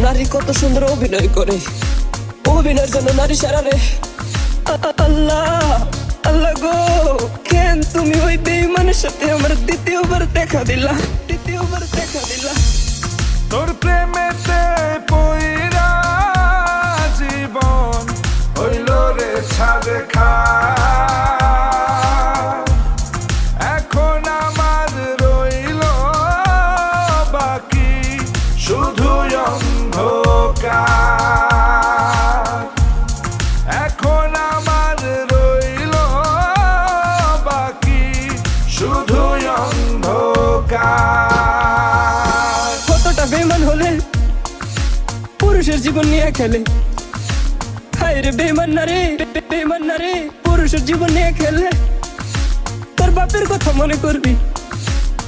নারী কত সুন্দর অভিনয় করে, অভিনয়ের জন্য নারী সারা রে। আল্লাহ আল্লাহ গো, কেন তুমি ওই বেঈমানের সাথে আমার দ্বিতীয়বার দেখা দিলা, দ্বিতীয়বার দেখা দিলা। তোর প্রেমেতে পইরা জীবন হইল রে ছাদে খা। এখন আমার রইল বাকি শুধু অন্ধকার। এখন আমার রইল বাকি শুধু অন্ধকার। কতটা বেঈমান হলে পুরুষের জীবন নিয়ে খেলে। হায় রে বেঈমান নারী, বেঈমান নারী পুরুষের জীবন নিয়ে খেলে। তোর বাপের কথা মনে করবি।